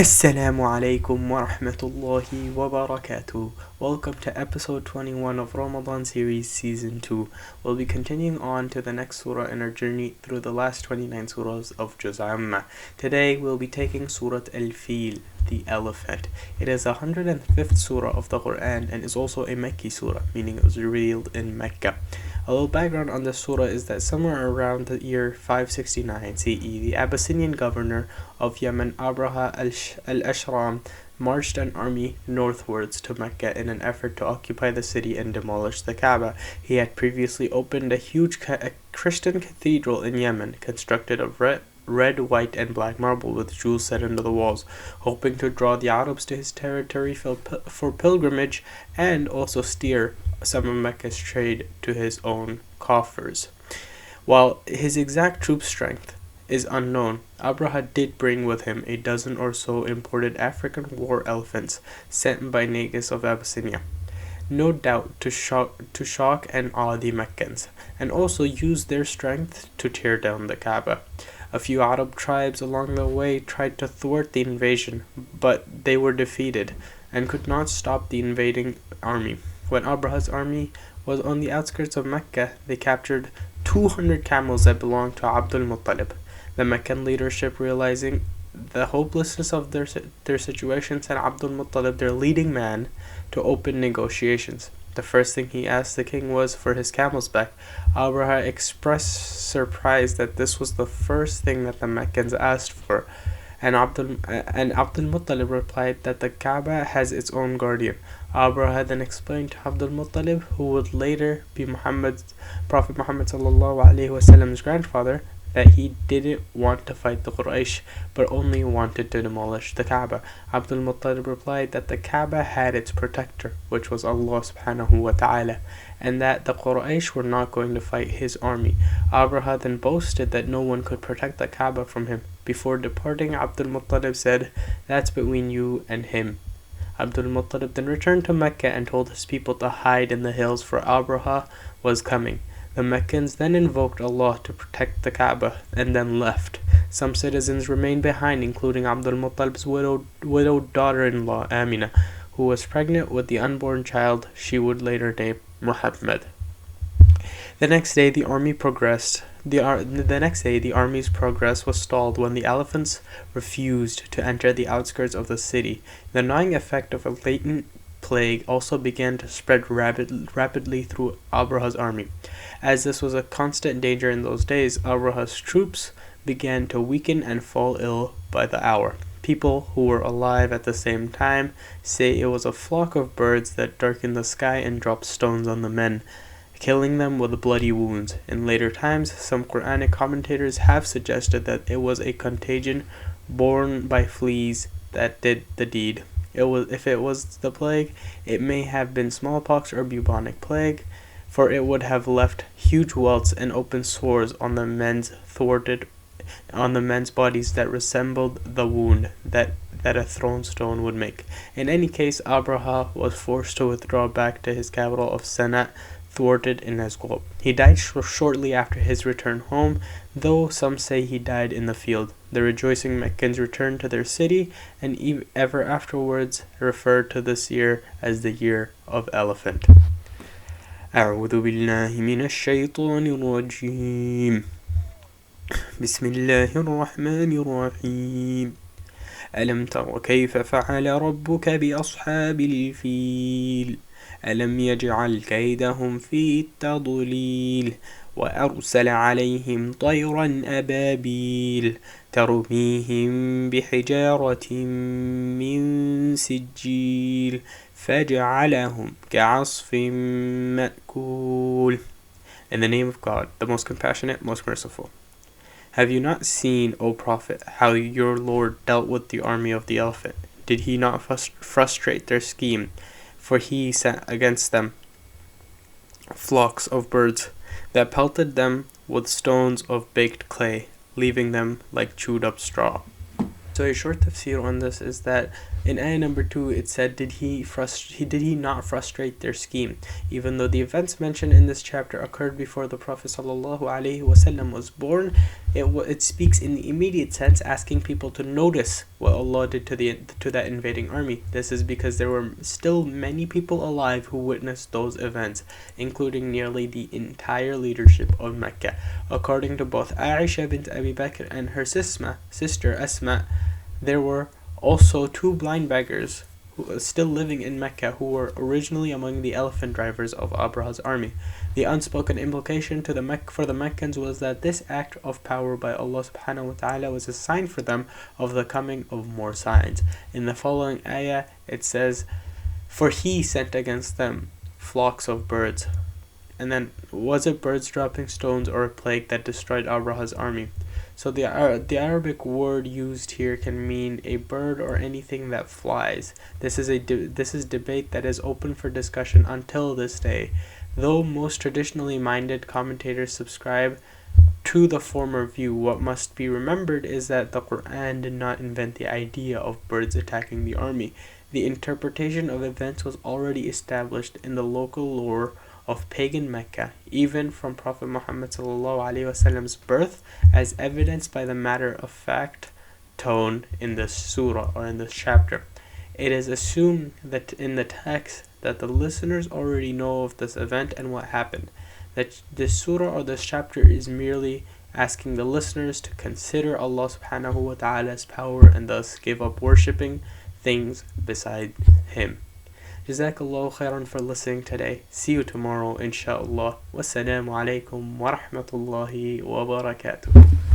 AsSalamu Alykum wa rahmatullahi wa barakatuhu. Welcome to episode 21 of Ramadan Series Season 2. We'll be continuing on to the next surah in our journey through the last 29 surahs of Juz Amma. Today we'll be taking Surah Al-Feel, the elephant. It is the 105th surah of the Quran and is also a Makki surah, meaning it was revealed in Mecca. A little background on this surah is that somewhere around the year 569 CE, the Abyssinian governor of Yemen, Abraha al-Ashram, marched an army northwards to Mecca in an effort to occupy the city and demolish the Kaaba. He had previously opened a huge Christian cathedral in Yemen, constructed of red, white, and black marble with jewels set into the walls, hoping to draw the Arabs to his territory for pilgrimage and also steer some of Mecca's trade to his own coffers. While his exact troop strength is unknown, Abraha did bring with him a dozen or so imported African war elephants sent by Negus of Abyssinia, no doubt to shock and awe the Meccans, and also use their strength to tear down the Kaaba. A few Arab tribes along the way tried to thwart the invasion, but they were defeated and could not stop the invading army. When Abraha's army was on the outskirts of Mecca, they captured 200 camels that belonged to Abdul Muttalib. The Meccan leadership, realizing the hopelessness of their situation, sent Abdul Muttalib, their leading man, to open negotiations. The first thing he asked the king was for his camels back. Abraha expressed surprise that this was the first thing that the Meccans asked for, and Abdul Muttalib replied that the Kaaba has its own guardian. Abraha then explained to Abdul Muttalib, who would later be Prophet Muhammad ﷺ's grandfather, that he didn't want to fight the Quraysh, but only wanted to demolish the Kaaba. Abdul Muttalib replied that the Kaaba had its protector, which was Allah subhanahu wa ta'ala, and that the Quraysh were not going to fight his army. Abraha then boasted that no one could protect the Kaaba from him. Before departing, Abdul Muttalib said, "That's between you and him." Abdul Muttalib then returned to Mecca and told his people to hide in the hills, for Abraha was coming. The Meccans then invoked Allah to protect the Kaaba and then left. Some citizens remained behind, including Abdul Muttalib's widowed daughter-in-law Amina, who was pregnant with the unborn child she would later name Muhammad. The next day, the army's progress was stalled when the elephants refused to enter the outskirts of the city. The annoying effect of a latent plague also began to spread rapidly through Abraha's army. As this was a constant danger in those days, Abraha's troops began to weaken and fall ill by the hour. People who were alive at the same time say it was a flock of birds that darkened the sky and dropped stones on the men, killing them with bloody wounds. In later times, some Quranic commentators have suggested that it was a contagion borne by fleas that did the deed. If it was the plague, it may have been smallpox or bubonic plague, for it would have left huge welts and open sores on the men's bodies that resembled the wound that a thrown stone would make. In any case, Abraha was forced to withdraw back to his capital of Sana'a, thwarted in his goal. He died shortly after his return home, though some say he died in the field. The rejoicing Meccans returned to their city and ever afterwards referred to this year as the Year of Elephant. أعوذ بالله من الشيطان الرجيم بسم الله الرحمن الرحيم ألم تر كيف فعل ربك بأصحاب الفيل ألم يجعل كيدهم في تضليل وأرسل عليهم طيرا أبابيل ترميهم بحجارة من سجيل فجعلهم كعصف مأكول. In the name of God, the most compassionate, most merciful. Have you not seen, O Prophet, how your Lord dealt with the army of the elephant? Did he not frustrate their scheme? For he sent against them flocks of birds that pelted them with stones of baked clay, leaving them like chewed up straw. So a short tafsir on this is that in ayah number 2 it said, did he not frustrate their scheme? Even though the events mentioned in this chapter occurred before the Prophet ﷺ was born, It speaks in the immediate sense, asking people to notice what Allah did to that invading army. This is because there were still many people alive who witnessed those events, including nearly the entire leadership of Mecca. According to both Aisha bint Abi Bakr and her sister Asma, there were also two blind beggars still living in Mecca who were originally among the elephant drivers of Abraha's army. The unspoken implication for the Meccans was that this act of power by Allah subhanahu wa ta'ala was a sign for them of the coming of more signs. In the following ayah it says, "For he sent against them flocks of birds." And then, was it birds dropping stones or a plague that destroyed Abraha's army? So the Arabic word used here can mean a bird or anything that flies. This is debate that is open for discussion until this day. Though most traditionally minded commentators subscribe to the former view, what must be remembered is that the Quran did not invent the idea of birds attacking the army. The interpretation of events was already established in the local lore of pagan Mecca, even from Prophet Muhammad ﷺ's birth, as evidenced by the matter-of-fact tone in this surah or in this chapter. It is assumed that in the text that the listeners already know of this event and what happened, that this surah or this chapter is merely asking the listeners to consider Allah subhanahu wa ta'ala's power and thus give up worshipping things beside Him. Jazakallahu khairan for listening today. See you tomorrow, Insha Allah. Wassalamu Alaykum wa rahmatullahi wa barakatuh.